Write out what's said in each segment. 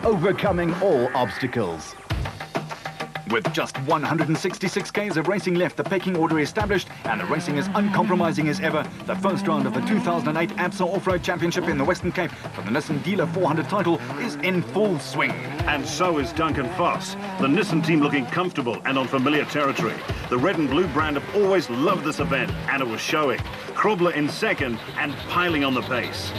overcoming all obstacles. With just 166 Ks of racing left, the pecking order is established and the racing is uncompromising as ever. The first round of the 2008 ABSA Off-Road Championship in the Western Cape for the Nissan Dealer 400 title is in full swing. And so is Duncan Foss. The Nissan team looking comfortable and on familiar territory. The red and blue brand have always loved this event, and it was showing. Krobler in second and piling on the pace.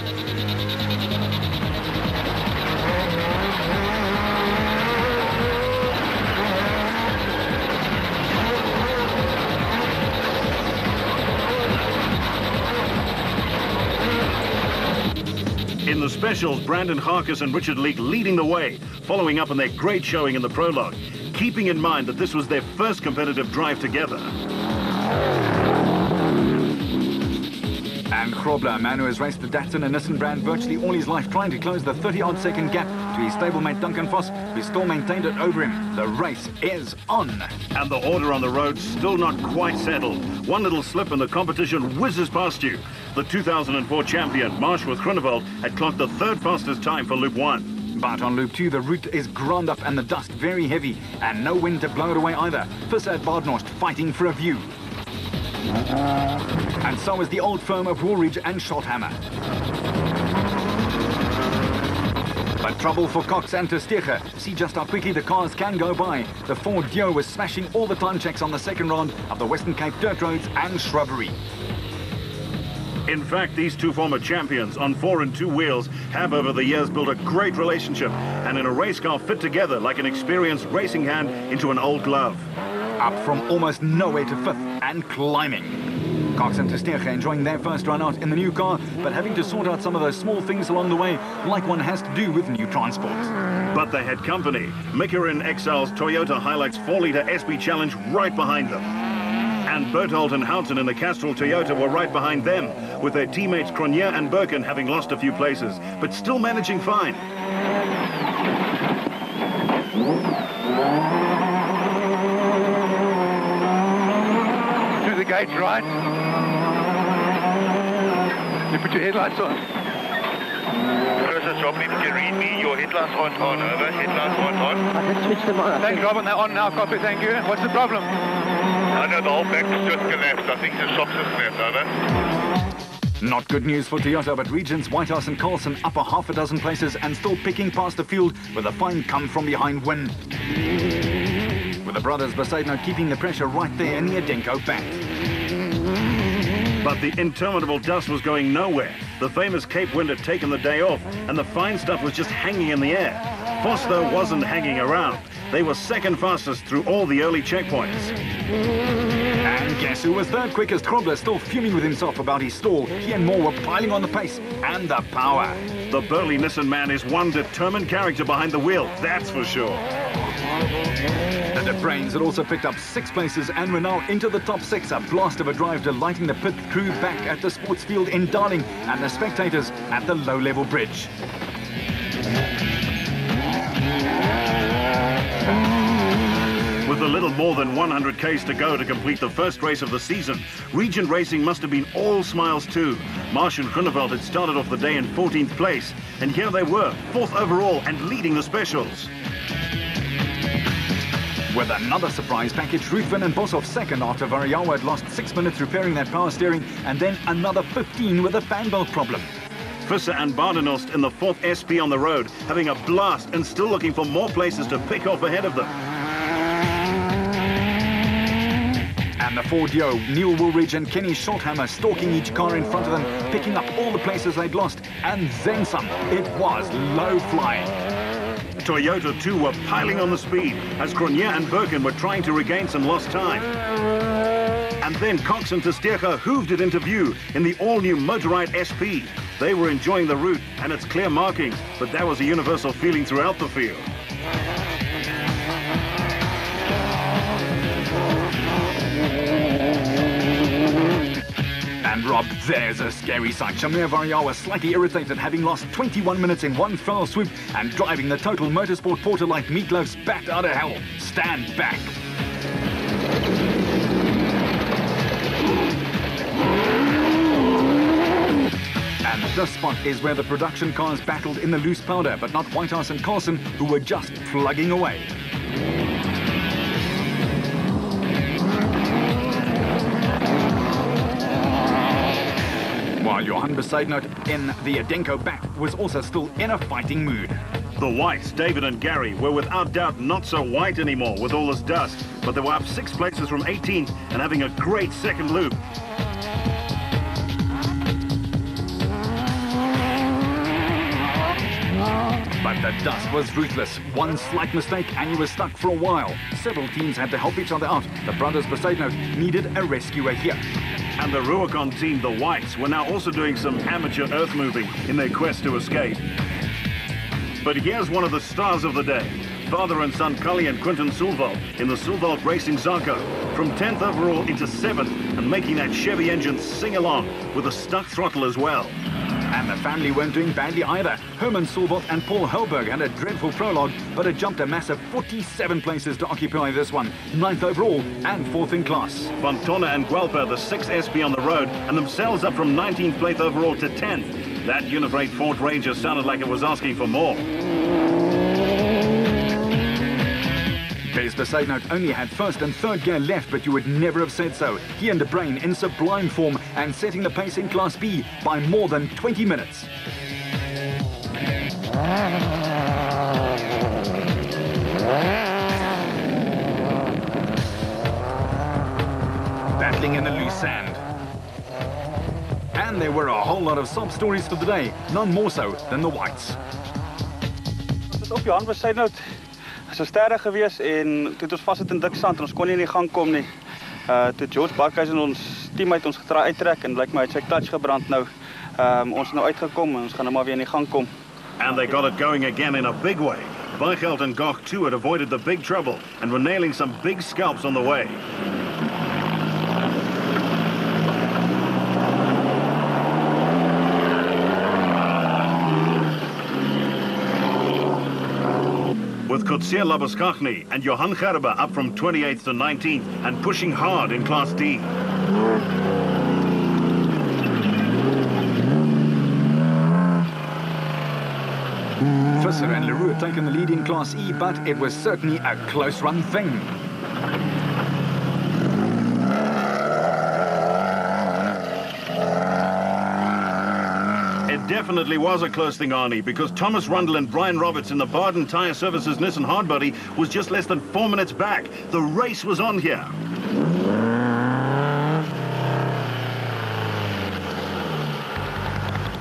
In the specials, Brandon Harkis and Richard Leake leading the way, following up on their great showing in the prologue, keeping in mind that this was their first competitive drive together. And Krobler, a man who has raced the Datsun and Nissan brand virtually all his life, trying to close the 30-odd second gap to his stablemate Duncan Foss, who still maintained it over him. The race is on. And the order on the road still not quite settled. One little slip and the competition whizzes past you. The 2004 champion, Marsworth Groenewald, had clocked the third fastest time for Loop 1. But on Loop 2, the route is ground up and the dust very heavy, and no wind to blow it away either. Visser at Badenhorst fighting for a view. And so is the old firm of Woolridge and Schothammer. But trouble for Cox and Tersteegen. See just how quickly the cars can go by. The Ford Dio was smashing all the time checks on the second round of the Western Cape dirt roads and shrubbery. In fact, these two former champions on 4 and 2 wheels have over the years built a great relationship, and in a race car fit together like an experienced racing hand into an old glove. Up from almost nowhere to fifth and climbing. Cox and Tersteegen enjoying their first run out in the new car, but having to sort out some of those small things along the way, like one has to do with new transport. But they had company. Michelin XL's Toyota Hilux 4-litre SB Challenge right behind them. And Berthold and Houghton in the Castrol Toyota were right behind them, with their teammates Cronje and Birkin having lost a few places, but still managing fine. To the gate, right. You put your headlights on. Chris Joplin, if you can read me, your headlights aren't on, over. Headlights aren't on. I did switch them on. Thanks, Robin, they're on now, copy, thank you. What's the problem? I know the whole back is just collapsed. I think the shocks have snapped, over. Not good news for Toyota, but Regents, Whitehouse and Carlson up a half a dozen places and still picking past the field with a fine come-from-behind win. With the brothers Besaidnout keeping the pressure right there in the Adenko back. But the interminable dust was going nowhere. The famous Cape wind had taken the day off, and the fine stuff was just hanging in the air. Foss, though, wasn't hanging around. They were second fastest through all the early checkpoints. And guess who was third quickest? Krobler, still fuming with himself about his stall. He and Moore were piling on the pace and the power. The burly Nissan man is one determined character behind the wheel, that's for sure. The De Brains had also picked up 6 places and were now into the top 6. A blast of a drive delighting the pit crew back at the sports field in Darling and the spectators at the low-level bridge. With a little more than 100 Ks to go to complete the first race of the season, Regent Racing must have been all smiles too. Martian Groenewald had started off the day in 14th place, and here they were, 4th overall and leading the specials. With another surprise package, Ruthven and Boshoff second after Variawa had lost 6 minutes repairing that power steering, and then another 15 with a fan belt problem. Visser and Badenhorst in the 4th SP on the road, having a blast and still looking for more places to pick off ahead of them. And the Ford Dio, Neil Woolridge and Kenny Schothammer stalking each car in front of them, picking up all the places they'd lost, and then some. It was low flying. Toyota too were piling on the speed as Cronje and Birkin were trying to regain some lost time. And then Cox and Tersteegen hooved it into view in the all-new Motorride SP. They were enjoying the route and its clear markings, but that was a universal feeling throughout the field. And Rob, there's a scary sight. Shamir Variawa slightly irritated, having lost 21 minutes in one fell swoop and driving the Total Motorsport Porter like Meatloaf's bat out of hell. Stand back. And This spot is where the production cars battled in the loose powder, but not Whitehouse and Carlson, who were just plugging away. While Johan Besaidnout in the Adenko back was also still in a fighting mood. The whites, David and Gary, were without doubt not so white anymore with all this dust, but they were up 6 places from 18th and having a great second loop. But the dust was ruthless. One slight mistake and you were stuck for a while. Several teams had to help each other out. The brothers Besaidnout needed a rescuer here. And the Rubicon team, the whites, were now also doing some amateur earth moving in their quest to escape. But here's one of the stars of the day. Father and son Cully and Quinton Sulvald in the Sulvald Racing Zarko. From 10th overall into 7th and making that Chevy engine sing along with a stuck throttle as well. And the family weren't doing badly either. Herman Sulvald and Paul Helberg had a dreadful prologue, but it jumped a massive 47 places to occupy this one. 9th overall and 4th in class. Fontona and Guelpa, the 6 SP on the road, and themselves up from 19th place overall to 10th. That Univate Ford Ranger sounded like it was asking for more. Bez Besaidnout only had 1st and 3rd gear left, but you would never have said so. He and De Bruyn in sublime form and setting the pace in Class B by more than 20 minutes. Battling in the loose sand. And there were a whole lot of sob stories for the day, none more so than the whites. Op Johan Besaidnout. Is 'n sterre gewees en toe het ons vas sit in dik sand en ons kon nie in die gang kom nie. Toe George Bakhuis en ons team uit ons getraai uittrek en blyk my het sy clutch gebrand nou. Ons het nou uitgekom en ons gaan nou maar weer in die gang kom. And they got it going again in a big way. Weichelt and Goch too had avoided the big trouble and were nailing some big scalps on the way. With Coetzee Labuschagne and Johan Gerber up from 28th to 19th and pushing hard in Class D. Visser and Leroux had taken the lead in Class E, but it was certainly a close-run thing. It definitely was a close thing, Arnie, because Thomas Rundle and Brian Roberts in the Barden Tyre Services Nissan Hardbody was just less than 4 minutes back. The race was on here.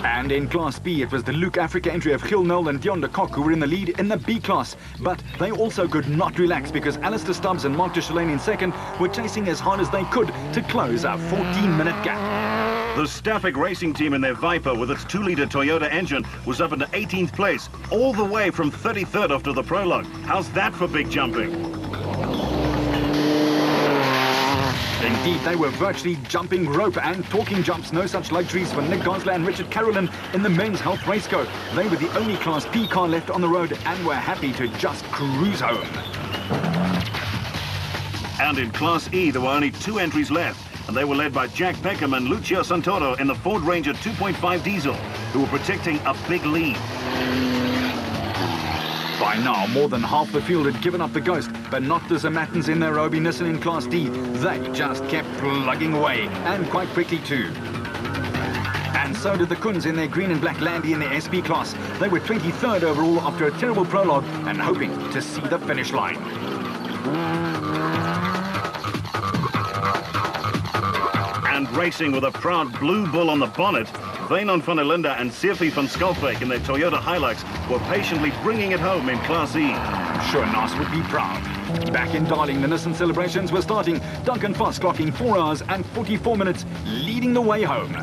And in Class B, it was the Luke Africa entry of Gil Nel and Dion de Kock who were in the lead in the B class. But they also could not relax because Alistair Stubbs and Mark de Chalane in 2nd were chasing as hard as they could to close a 14-minute gap. The Stafford Racing team in their Viper with its 2-litre Toyota engine was up into 18th place, all the way from 33rd after the prologue. How's that for big jumping? Indeed, they were virtually jumping rope and talking jumps. No such luxuries for Nick Gosler and Richard Carolyn in the men's health raceco. They were the only Class P car left on the road and were happy to just cruise home. And in Class E, there were only 2 entries left. And they were led by Jack Peckham and Lucio Santoro in the Ford Ranger 2.5 diesel, who were protecting a big lead. By now, more than half the field had given up the ghost, but not the Zermattens in their Roby Nissan in Class D. They just kept plugging away, and quite quickly too. And so did the Kuns in their green and black Landy in their SP class. They were 23rd overall after a terrible prologue and hoping to see the finish line. And racing with a proud blue bull on the bonnet, Wynand van der Linde and Sirfi van Schalkwyk in their Toyota Hilux were patiently bringing it home in Class E. Sure, Nas would be proud. Back in Darling, the Nissan celebrations were starting. Duncan Foss clocking 4 hours and 44 minutes, leading the way home.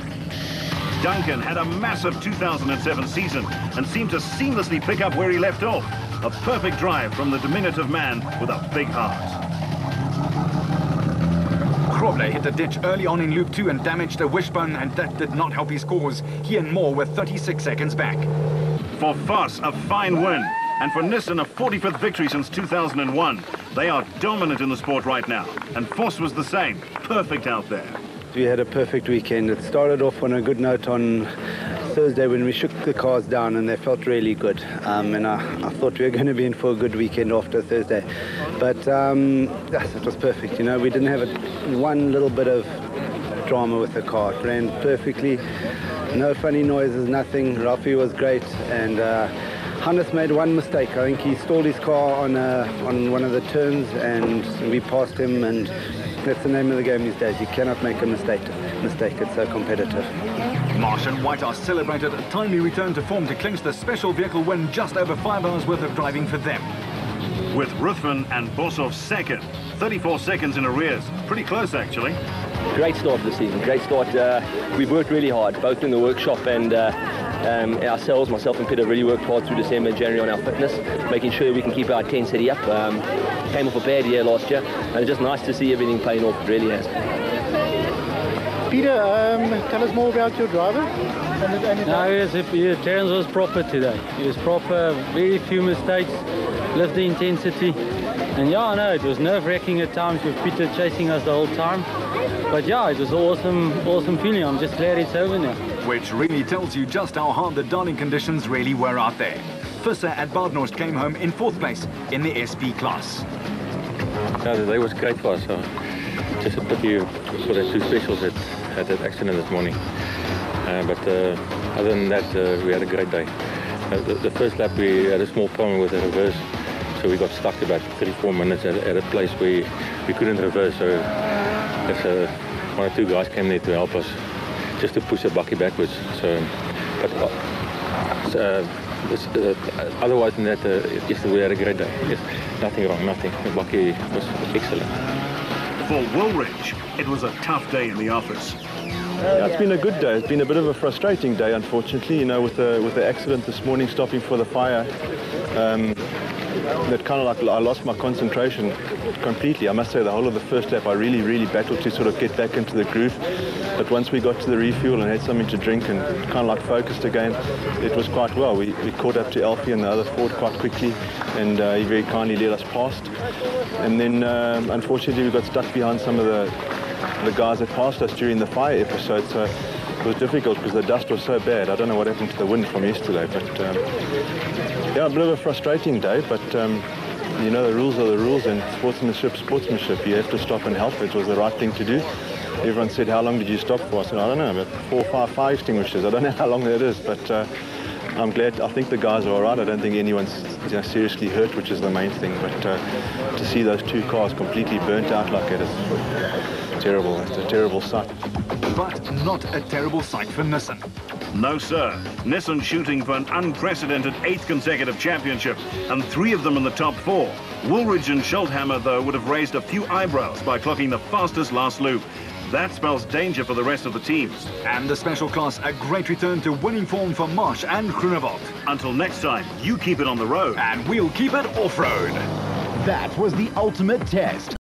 Duncan had a massive 2007 season and seemed to seamlessly pick up where he left off. A perfect drive from the diminutive man with a big heart. Kroble hit the ditch early on in Loop 2 and damaged a wishbone, and that did not help his cause. He and Moore were 36 seconds back. For Foss, a fine win. And for Nissan, a 45th victory since 2001. They are dominant in the sport right now. And Foss was the same. Perfect out there. We had a perfect weekend. It started off on a good note on Thursday when we shook the cars down and they felt really good. And I thought we were going to be in for a good weekend after Thursday. But yes, it was perfect. You know, we didn't have one little bit of drama with the car. It ran perfectly. No funny noises, nothing. Ralphie was great. And Hannes made one mistake. I think he stalled his car on one of the turns and we passed him, and that's the name of the game these days. You cannot make a mistake. It's so competitive. Marsh and Whitehouse celebrated a timely return to form to clinch the special vehicle win just over 5 hours worth of driving for them. With Ruthven and Boshoff second, 34 seconds in arrears. Pretty close, actually. Great start to the season, great start. We've worked really hard, both in the workshop and ourselves, myself and Peter, really worked hard through December and January on our fitness, making sure we can keep our intensity up. Came off a bad year last year, and it's just nice to see everything paying off. It really has. Peter, tell us more about your driver. No, Terence was proper today. He was proper, very few mistakes, lived the intensity. And yeah, I know, it was nerve-wracking at times with Peter chasing us the whole time. But yeah, it was awesome feeling. I'm just glad it's over now. Which really tells you just how hard the darting conditions really were out there. Visser at Badenhorst came home in 4th place in the SP class. Yeah, the day was great for us. Just a pity for the two specials that had that accident this morning. But other than that, we had a great day. The first lap we had a small problem with the reverse, so we got stuck about 34 minutes at a place where we couldn't reverse. So one or two guys came there to help us, just to push the bakkie backwards. So, but otherwise than that, yesterday we had a great day. Yes, nothing wrong, nothing. The bakkie was excellent. For Woolridge, it was a tough day in the office. Yeah, it's been a good day. It's been a bit of a frustrating day, unfortunately. You know, with the accident this morning, stopping for the fire, that kind of like I lost my concentration completely. I must say, the whole of the first lap, I really battled to sort of get back into the groove. But once we got to the refuel and had something to drink and kind of like focused again, it was quite well. We caught up to Alfie and the other Ford quite quickly, and he very kindly let us past. And then, unfortunately, we got stuck behind some of the guys that passed us during the fire episode, so it was difficult because the dust was so bad. I don't know what happened to the wind from yesterday, but yeah, a bit of a frustrating day, but you know, the rules are the rules, and sportsmanship. You have to stop and help. It was the right thing to do. Everyone said, how long did you stop for? I said, I don't know, about 4 or 5 fire extinguishers. I don't know how long that is, but I'm glad. I think the guys are all right. I don't think anyone's seriously hurt, which is the main thing, but to see those two cars completely burnt out like that is terrible. It's a terrible sight. But not a terrible sight for Nissan. No, sir. Nissan shooting for an unprecedented 8th consecutive championship, and 3 of them in the top 4. Woolridge and Schulthammer, though, would have raised a few eyebrows by clocking the fastest last loop. That spells danger for the rest of the teams. And the special class, a great return to winning form for Marsh and Groenewald. Until next time, you keep it on the road. And we'll keep it off-road. That was the ultimate test.